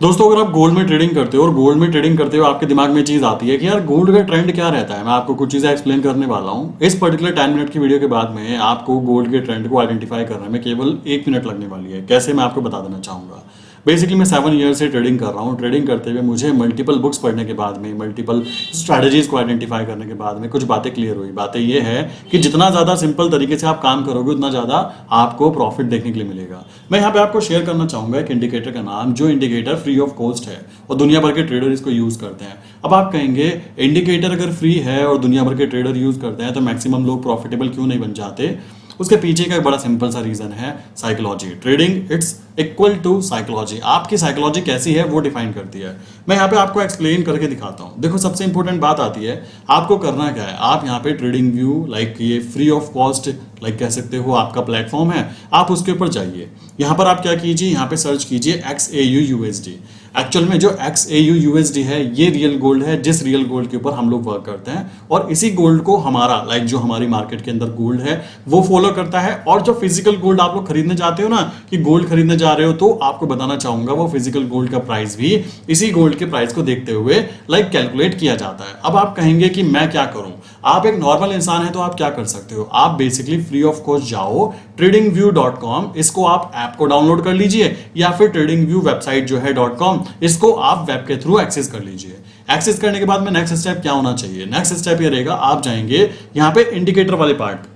दोस्तों अगर आप गोल्ड में ट्रेडिंग करते हो और गोल्ड में ट्रेडिंग करते हो आपके दिमाग में चीज आती है कि यार गोल्ड का ट्रेंड क्या रहता है। मैं आपको कुछ चीजें एक्सप्लेन करने वाला हूं। इस पर्टिकुलर 10 मिनट की वीडियो के बाद में आपको गोल्ड के ट्रेंड को आइडेंटिफाई करने में केवल 1 मिनट लगने वाली है। कैसे, मैं आपको बता देना चाहूंगा। बेसिकली मैं 7 ईयर से ट्रेडिंग कर रहा हूँ। ट्रेडिंग करते हुए मुझे मल्टीपल बुक्स पढ़ने के बाद में, मल्टीपल स्ट्रैटेजीज को आइडेंटिफाई करने के बाद में कुछ बातें क्लियर हुई। बातें ये है कि जितना ज़्यादा सिंपल तरीके से आप काम करोगे उतना ज़्यादा आपको प्रॉफिट देखने के लिए मिलेगा। मैं यहाँ पे आपको शेयर करना चाहूँगा एक इंडिकेटर का नाम, जो इंडिकेटर फ्री ऑफ कॉस्ट है और दुनिया भर के ट्रेडर इसको यूज़ करते हैं। अब आप कहेंगे इंडिकेटर अगर फ्री है और दुनिया भर के ट्रेडर यूज़ करते हैं तो मैक्सिमम लोग प्रॉफिटेबल क्यों नहीं बन जाते? उसके पीछे का एक बड़ा सिंपल सा रीजन है psychology. Trading it's equal to psychology. आपकी साइकोलॉजी कैसी है वो डिफाइन करती है। मैं यहाँ पे आपको एक्सप्लेन करके दिखाता हूँ। देखो सबसे इंपॉर्टेंट बात आती है, आपको करना क्या है। आप यहाँ पे ट्रेडिंग व्यू लाइक ये फ्री ऑफ कॉस्ट लाइक कह सकते हो आपका प्लेटफॉर्म है, आप उसके ऊपर जाइए। यहाँ पर आप क्या कीजिए, यहाँ पे सर्च कीजिए XAUUSD। एक्चुअल में जो XAUUSD है ये रियल गोल्ड है, जिस रियल गोल्ड के ऊपर हम लोग वर्क करते हैं और इसी गोल्ड को हमारा लाइक जो हमारी मार्केट के अंदर गोल्ड है वो फॉलो करता है। और जो फिजिकल गोल्ड आप लोग खरीदने जाते हो ना, कि गोल्ड खरीदने जा रहे हो, तो आपको बताना चाहूंगा वो फिजिकल गोल्ड का प्राइस भी इसी गोल्ड के प्राइस को देखते हुए लाइक कैलकुलेट किया जाता है। अब आप कहेंगे कि मैं क्या करूं। आप एक नॉर्मल इंसान है तो आप क्या कर सकते हो, आप बेसिकली फ्री ऑफ कॉस्ट जाओ tradingview.com, इसको आप ऐप को डाउनलोड कर लीजिए या फिर ट्रेडिंगव्यू वेबसाइट जो है .com, इसको आप वेब के थ्रू एक्सेस कर लीजिए। एक्सेस करने के बाद में नेक्स्ट स्टेप क्या होना चाहिए, नेक्स्ट स्टेप ये रहेगा, आप जाएंगे यहाँ पे इंडिकेटर वाले पार्ट,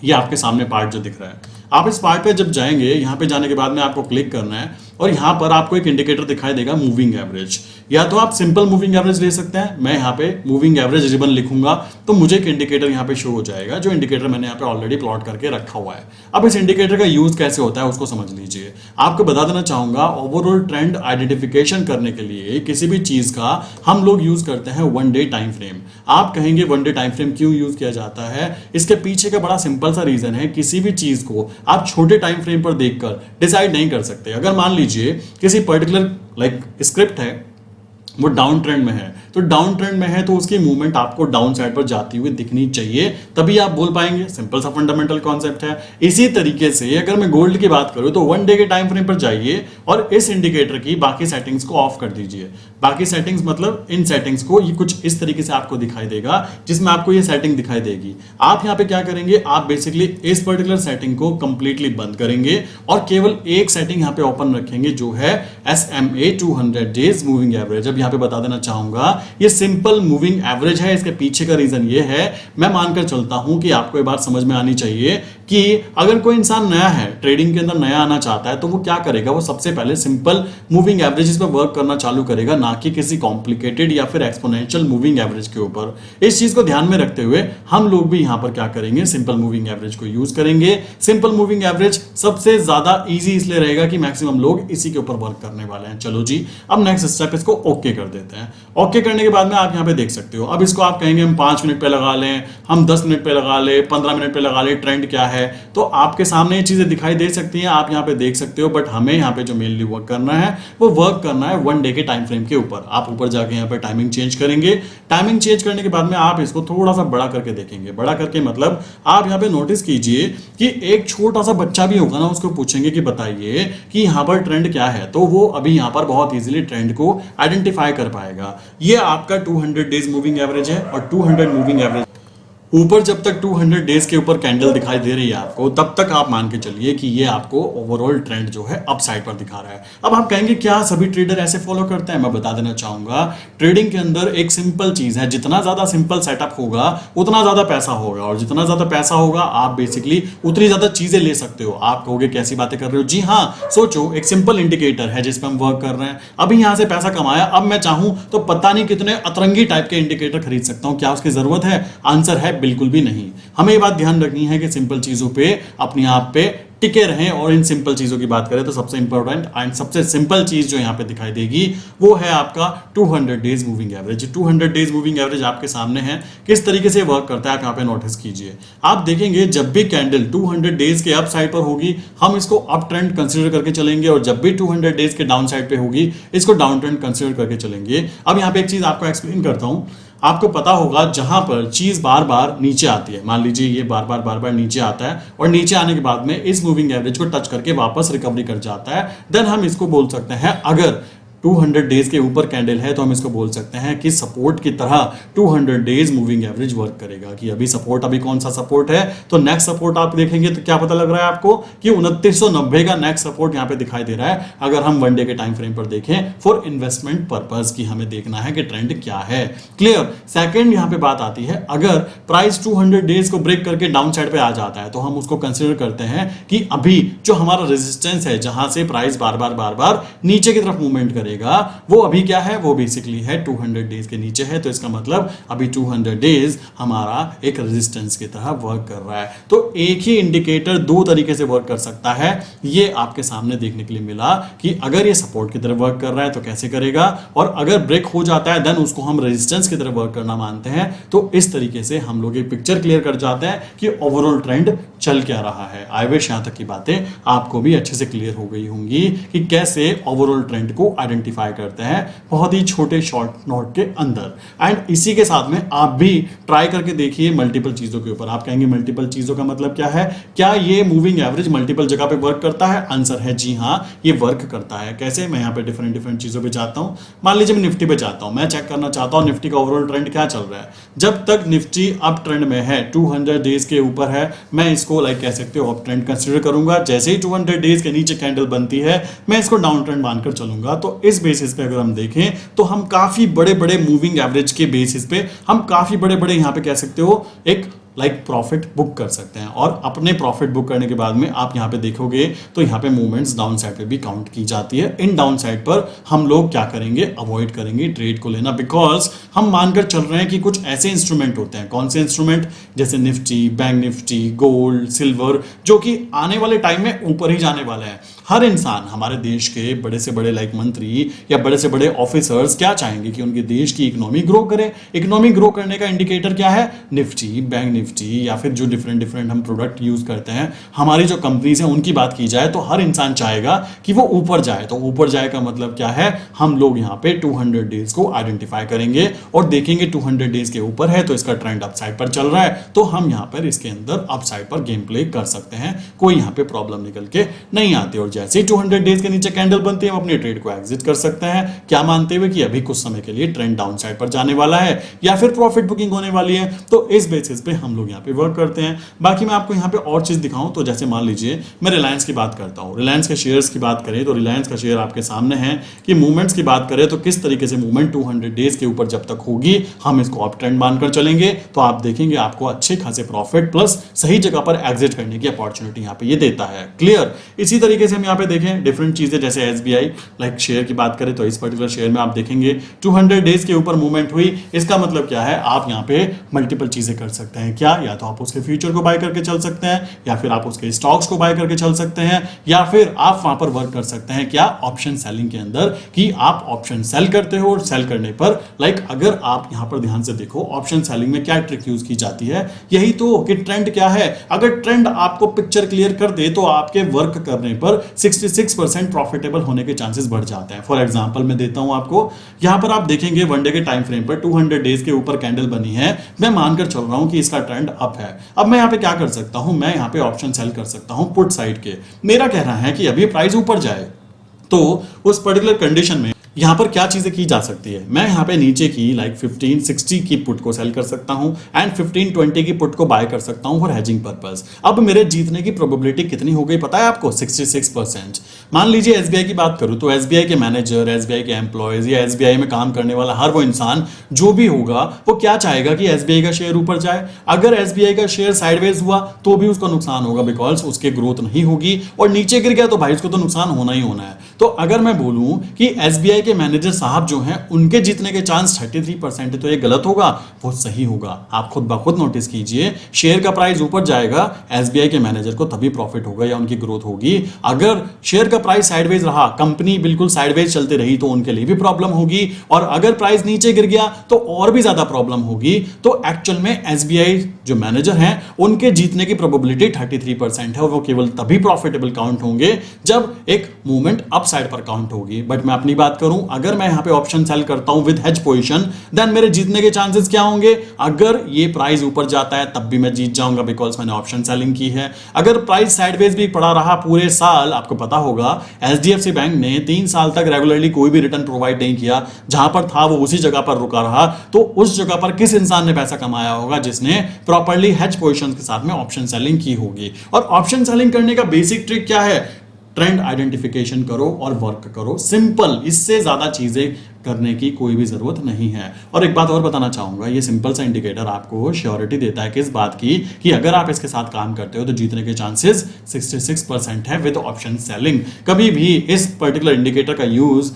ये आपके सामने पार्ट जो दिख रहा है, आप इस पार्ट पे जब जाएंगे, यहाँ पे जाने के बाद में आपको क्लिक करना है और यहाँ पर आपको एक इंडिकेटर दिखाई देगा मूविंग एवरेज। या तो आप सिंपल मूविंग एवरेज ले सकते हैं, मैं यहाँ पे मूविंग एवरेज रिबन लिखूंगा तो मुझे एक इंडिकेटर यहाँ पे शो हो जाएगा, जो इंडिकेटर मैंने यहाँ पे ऑलरेडी प्लॉट करके रखा हुआ है। अब इस इंडिकेटर का यूज कैसे होता है उसको समझ लीजिए। आपको बता देना चाहूंगा, ओवरऑल ट्रेंड आइडेंटिफिकेशन करने के लिए किसी भी चीज का हम लोग यूज करते हैं 1 डे टाइम फ्रेम। आप कहेंगे 1 डे टाइम फ्रेम क्यों यूज किया जाता है, इसके पीछे का बड़ा सिंपल सा रीजन है, किसी भी चीज को आप छोटे टाइम फ्रेम पर देखकर डिसाइड नहीं कर सकते। अगर मान लीजिए किसी पर्टिकुलर लाइक स्क्रिप्ट है वो डाउन ट्रेंड में है, तो डाउन ट्रेंड में है तो उसकी मूवमेंट आपको डाउन साइड पर जाती हुई दिखनी चाहिए, तभी आप बोल पाएंगे। सिंपल सा फंडामेंटल कॉन्सेप्ट है। इसी तरीके से अगर मैं गोल्ड की बात करूं तो 1 डे के टाइम फ्रेम पर जाइए और इस इंडिकेटर की बाकी सेटिंग्स को ऑफ कर दीजिए। बाकी सेटिंग्स मतलब इन सेटिंग्स को, ये कुछ इस तरीके से आपको दिखाई देगा जिसमें आपको ये सेटिंग दिखाई देगी। आप यहाँ पे क्या करेंगे, आप बेसिकली इस पर्टिकुलर सेटिंग को कंप्लीटली बंद करेंगे और केवल एक सेटिंग यहाँ पे ओपन रखेंगे जो है SMA 200 डेज मूविंग एवरेज। अब यहाँ पे बता देना चाहूंगा ये सिंपल मूविंग एवरेज है। इसके पीछे का रीजन ये है, मैं मानकर चलता हूं कि आपको ये बात समझ में आनी चाहिए कि अगर कोई इंसान नया है, ट्रेडिंग के अंदर नया आना चाहता है, तो वो क्या करेगा, वो सबसे पहले सिंपल मूविंग एवरेजेस पे वर्क करना चालू करेगा, ना कि किसी कॉम्प्लिकेटेड या फिर एक्सपोनेंशियल मूविंग एवरेज के ऊपर। इस चीज को ध्यान में रखते हुए हम लोग भी यहां पर क्या करेंगे, सिंपल मूविंग एवरेज को यूज करेंगे। सिंपल मूविंग एवरेज सबसे ज्यादा ईजी इसलिए रहेगा कि मैक्सिमम लोग इसी के ऊपर वर्क करने वाले हैं। चलो जी, अब नेक्स्ट स्टेप इसको ओके कर देते हैं। ओके करने के बाद में आप यहां पे देख सकते हो, अब इसको आप कहेंगे हम 5 मिनट पे लगा लें, हम 10 मिनट पे लगा लें, 15 मिनट पे लगा लें, ट्रेंड क्या है, तो आपके सामने ये चीजें दिखाई दे सकती हैं, आप यहां पे देख सकते हो। बट हमें यहां पे जो मेनली वर्क करना है वो वर्क करना है 1 डे के टाइम फ्रेम के ऊपर। आप ऊपर जाके यहां पे टाइमिंग चेंज करेंगे। टाइमिंग चेंज करने के बाद में आप इसको थोड़ा सा बड़ा करके देखेंगे। बड़ा करके मतलब आप यहां पे नोटिस कीजिए कि एक छोटा सा बच्चा भी होगा ना, उसको पूछेंगे कि बताइए कि यहां पर ट्रेंड क्या है, तो वो अभी यहां पर बहुत इजीली ट्रेंड को आइडेंटिफाई कर पाएगा। ये आपका 200 डेज मूविंग एवरेज है और 200 मूविंग एवरेज ऊपर जब तक 200 डेज के ऊपर कैंडल दिखाई दे रही है आपको, तब तक आप मान के चलिए कि ये आपको ओवरऑल ट्रेंड जो है अपसाइड पर दिखा रहा है। अब आप कहेंगे क्या सभी ट्रेडर ऐसे फॉलो करते हैं? मैं बता देना चाहूंगा, ट्रेडिंग के अंदर एक सिंपल चीज है, जितना ज्यादा सिंपल सेटअप होगा उतना ज्यादा पैसा होगा, और जितना ज्यादा पैसा होगा आप बेसिकली उतनी ज्यादा चीजें ले सकते हो। आप कहोगे कैसी बातें कर रहे हो? जी हाँ, सोचो एक सिंपल इंडिकेटर है जिसपे हम वर्क कर रहे हैं, अभी यहां से पैसा कमाया, अब मैं चाहूं तो पता नहीं कितने अतरंगी टाइप के इंडिकेटर खरीद सकता हूं। क्या उसकी जरूरत है? आंसर है बिल्कुल भी नहीं। हमें ये बात ध्यान रखनी है कि सिंपल चीजों पे अपने आप पे टिके रहें। और इन सिंपल चीजों की बात करें तो सबसे इंपॉर्टेंट एंड सबसे सिंपल चीज जो यहां पे दिखाई देगी वो है आपका 200 days moving average. 200 days moving average आपके सामने है, किस तरीके से वर्क करता है आप यहां पे नोटिस कीजिए। आप देखेंगे जब भी कैंडल 200 डेज के अप साइड पर होगी हम इसको अप ट्रेंड कंसीडर करके चलेंगे, और जब भी 200 डेज के डाउन साइड पे होगी इसको डाउन ट्रेंड कंसीडर करके चलेंगे। अब यहां पे एक चीज आपको एक्सप्लेन करता हूं। आपको पता होगा जहां पर चीज बार बार नीचे आती है, मान लीजिए ये बार बार नीचे आता है और नीचे आने के बाद में इस मूविंग एवरेज को टच करके वापस रिकवरी कर जाता है, देन हम इसको बोल सकते हैं अगर 200 डेज के ऊपर कैंडल है तो हम इसको बोल सकते हैं कि सपोर्ट की तरह 200 डेज मूविंग एवरेज वर्क करेगा कि अभी सपोर्ट, अभी कौन सा सपोर्ट है, तो नेक्स्ट सपोर्ट आप देखेंगे तो क्या पता लग रहा है आपको कि 2990 का नेक्स्ट सपोर्ट यहां पे दिखाई दे रहा है। अगर हम वन डे के टाइम फ्रेम पर देखें फॉर इन्वेस्टमेंट पर्पस की हमें देखना है कि ट्रेंड क्या है। क्लियर। सेकंड यहां पे बात आती है, अगर प्राइस 200 डेज को ब्रेक करके डाउन साइड पे आ जाता है तो हम उसको कंसीडर करते हैं कि अभी जो हमारा रेजिस्टेंस है जहां से प्राइस बार बार नीचे की तरफ मूवमेंट करेगा वो अभी क्या है, वो बेसिकली है 200 डेज के नीचे है। तो इसका मतलब अभी 200 डेज हमारा एक रेजिस्टेंस की तरह वर्क कर रहा है। तो एक ही इंडिकेटर दो तरीके से वर्क कर सकता है। ये आपके सामने देखने के लिए मिला कि अगर ये सपोर्ट की तरफ वर्क कर रहा है तो कैसे करेगा, और अगर ब्रेक हो जाता है देन उसको हम रेजिस्टेंस की तरफ वर्क करना मानते हैं। तो इस तरीके से हम लोग एक पिक्चर क्लियर कर जाते हैं कि ओवरऑल ट्रेंड चल क्या रहा है। आई विश यहां तक की बातें आपको भी अच्छे से क्लियर हो गई होंगी कि कैसे ओवरऑल ट्रेंड को आइडेंटिफाई करते हैं बहुत ही छोटे शॉर्ट नोट के अंदर। एंड इसी के साथ में आप भी ट्राई करके देखिए मल्टीपल चीजों के ऊपर। आप कहेंगे मल्टीपल चीजों का मतलब क्या है, क्या ये मूविंग एवरेज मल्टीपल जगह पे वर्क करता है? आंसर है जी हां, ये वर्क करता है। कैसे? मैं यहां पे डिफरेंट चीजों पे जाता हूं। मान लीजिए मैं निफ्टी पे जाता हूं, मैं चेक करना चाहता हूं निफ्टी का ओवरऑल ट्रेंड क्या चल रहा है। जब तक निफ्टी अप ट्रेंड में है, 200 डेज के ऊपर है, मैं इसको लाइक कह सकते हो अप ट्रेंड कंसीडर करूंगा। जैसे ही 200 डेज के नीचे कैंडल बनती है मैं इसको डाउन ट्रेंड मानकर चलूंगा। तो इस बेसिस पे अगर हम देखें तो हम काफी बड़े मूविंग एवरेज के बेसिस पे हम काफी बड़े यहां पे कह सकते हो एक प्रॉफिट बुक कर सकते हैं। और अपने प्रॉफिट बुक करने के बाद में आप यहां पे देखोगे तो यहां पे मूवमेंट्स डाउन साइड पे भी काउंट की जाती है। इन डाउन साइड पर हम लोग क्या करेंगे, अवॉइड करेंगे ट्रेड को लेना, बिकॉज हम मानकर चल रहे हैं कि कुछ ऐसे इंस्ट्रूमेंट होते हैं। कौन से इंस्ट्रूमेंट? जैसे Nifty, bank Nifty, gold, silver, जो कि आने वाले टाइम में ऊपर ही जाने वाले हैं। हर इंसान, हमारे देश के बड़े से बड़े मंत्री या बड़े से बड़े ऑफिसर्स क्या चाहेंगे कि उनके देश की इकोनॉमी ग्रो करे। इकोनॉमी ग्रो करने का इंडिकेटर क्या है? निफ्टी, बैंक निफ्टी, या फिर जो डिफरेंट हम प्रोडक्ट यूज करते हैं, हमारी जो कंपनीज हैं उनकी बात की जाए तो हर इंसान चाहेगा कि वो ऊपर जाए। तो ऊपर जाए का मतलब क्या है? हम लोग यहाँ पे 200 डेज को आइडेंटिफाई करेंगे और देखेंगे 200 डेज के ऊपर है तो इसका ट्रेंड अपसाइड पर चल रहा है, तो हम यहाँ पर इसके अंदर अपसाइड पर गेम प्ले कर सकते हैं। कोई यहाँ पे प्रॉब्लम निकल के नहीं आती। और जैसे ही 200 डेज के नीचे कैंडल बनती है हम अपने ट्रेड को एग्जिट कर सकते हैं, क्या मानते हुए कि अभी कुछ समय के लिए ट्रेंड डाउन साइड पर जाने वाला है या फिर प्रॉफिट बुकिंग होने वाली है। तो इस बेसिस पे हम लोग यहाँ पे वर्क करते हैं। बाकी मैं आपको यहाँ पे और चीज दिखाऊं तो जैसे मान लीजिए मैं रिलायंस की बात करता हूँ। रिलायंस के शेयर्स की बात करें तो रिलायंस का शेयर आपके सामने है कि मूवमेंट्स की बात करें तो किस तरीके से मूवमेंट 200 डेज के ऊपर जब तक होगी हम इसको अप ट्रेंड मानकर चलेंगे तो आप देखेंगे आपको अच्छे खासे प्रॉफिट प्लस सही जगह पर एग्जिट करने की अपॉर्चुनिटी यहाँ पे ये देता है। क्लियर। इसी तरीके से हम यहाँ पे देखें डिफरेंट चीजें, जैसे एसबीआई शेयर की बात करें तो इस पर्टिकुलर शेयर में आप देखेंगे 200 डेज के ऊपर मूवमेंट हुई। इसका मतलब क्या है? आप यहाँ पे मल्टीपल चीजें कर सकते हैं। क्या? या तो आप उसके फ्यूचर को बाय करके चल सकते हैं, या फिर आप उसके स्टॉक्स को बाय करके चल सकते हैं, या फिर आप वहां पर वर्क कर सकते हैं क्या? ऑप्शन सेलिंग के अंदर, कि आप ऑप्शन सेल करते हो और सेल करने पर अगर आप यहां पर ध्यान से देखो ऑप्शन सेलिंग में क्या ट्रिक यूज की जाती है, यही तो कि ट्रेंड क्या है। अगर ट्रेंड आपको पिक्चर क्लियर कर दे तो आपके वर्क करने पर 66% प्रॉफिटेबल होने के चांसेस बढ़ जाते हैं। फॉर एग्जांपल मैं देता हूं आपको, यहां पर आप देखेंगे वन डे के टाइम फ्रेम पर 200 डेज के ऊपर कैंडल बनी है, मैं मानकर चल रहा हूं कि इसका ट्रेंड अप है। अब मैं यहाँ पे क्या कर सकता हूं? मैं यहाँ पे ऑप्शन सेल कर सकता हूं पुट साइड के। मेरा कहना है कि अभी प्राइस ऊपर जाए तो उस पर्टिकुलर कंडीशन में यहां पर क्या चीजें की जा सकती है? मैं यहां पे नीचे की 1560 की पुट को सेल कर सकता हूं एंड 1520 की पुट को बाय कर सकता हूं फॉर हेजिंग पर्पस। अब मेरे जीतने की प्रोबेबिलिटी कितनी हो गई पता है आपको? 66%। मान लीजिए एसबीआई की बात करूं तो एसबीआई के मैनेजर, एसबीआई के एम्प्लॉयज या एसबीआई में काम करने वाला हर वो इंसान जो भी होगा वो क्या चाहेगा कि एसबीआई का शेयर ऊपर जाए। अगर एसबीआई का शेयर साइडवेज हुआ तो भी उसका नुकसान होगा, बिकॉज उसके ग्रोथ नहीं होगी, और नीचे गिर गया तो भाई उसको तो नुकसान होना ही होना है। तो अगर मैं बोलूं कि एसबीआई के मैनेजर साहब जो हैं उनके जीतने के चांस 33% है तो ये गलत होगा? वो सही होगा। आप खुद ब खुद नोटिस कीजिए, शेयर का प्राइस ऊपर जाएगा एसबीआई के मैनेजर को तभी प्रॉफिट होगा या उनकी ग्रोथ होगी। अगर शेयर का प्राइस साइडवेज रहा, कंपनी बिल्कुल साइडवेज चलती रही तो उनके लिए भी प्रॉब्लम होगी, और अगर प्राइस नीचे गिर गया तो और भी ज्यादा प्रॉब्लम होगी। तो एक्चुअल में एसबीआई जो मैनेजर हैं उनके जीतने की प्रोबेबिलिटी 33% है, और वो केवल तभी प्रॉफिटेबल काउंट होंगे जब एक मूवमेंट अप साइड पर काउंट होगी। बट मैं अपनी बात करूं करूं, अगर मैं यहां पे ऑप्शन सेल करता हूं विद हेज पोजीशन, देन मेरे जीतने के चांसेस क्या होंगे? अगर ये प्राइस ऊपर जाता है तब भी मैं जीत जाऊंगा बिकॉज मैंने ऑप्शन सेलिंग की है। अगर प्राइस साइडवेज भी पड़ा रहा पूरे साल, आपको पता होगा एचडीएफसी बैंक ने 3 साल तक रेगुलरली कोई भी रिटर्न प्रोवाइड नहीं किया, जहां पर था वो उसी जगह पर रुका रहा, तो उस जगह पर किस इंसान ने पैसा कमाया होगा? जिसने प्रॉपर्ली हेज पोजीशन के साथ में ऑप्शन सेलिंग की होगी। और ऑप्शन सेलिंग करने का बेसिक ट्रिक क्या है? ट्रेंड आइडेंटिफिकेशन करो और वर्क करो, सिंपल। इससे ज्यादा चीजें करने की कोई भी जरूरत नहीं है। और एक बात और बताना चाहूंगा, ये सिंपल सा इंडिकेटर आपको श्योरिटी देता है किस बात की, कि अगर आप इसके साथ काम करते हो तो जीतने के चांसेस 66% है विद ऑप्शन सेलिंग। कभी भी इस पर्टिकुलर इंडिकेटर का यूज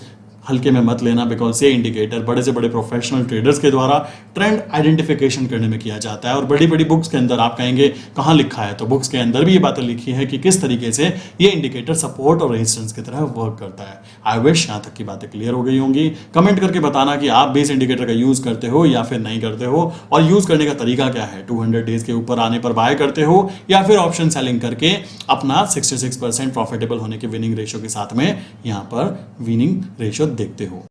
हल्के में मत लेना, बिकॉज ये इंडिकेटर बड़े से बड़े प्रोफेशनल ट्रेडर्स के द्वारा ट्रेंड आइडेंटिफिकेशन करने में किया जाता है। और बड़ी बड़ी बुक्स के अंदर आप कहेंगे कहां लिखा है, तो बुक्स के अंदर भी ये बातें लिखी है कि किस तरीके से ये इंडिकेटर सपोर्ट और रेजिस्टेंस की तरह वर्क करता है। आई विश यहां तक की बातें क्लियर हो गई होंगी। कमेंट करके बताना कि आप भी इस इंडिकेटर का यूज करते हो या फिर नहीं करते हो, और यूज करने का तरीका क्या है। 200 डेज के ऊपर आने पर बाय करते हो या फिर ऑप्शन सेलिंग करके अपना 66% प्रॉफिटेबल होने के विनिंग रेशियो के साथ में यहां पर विनिंग रेशियो देखते हो।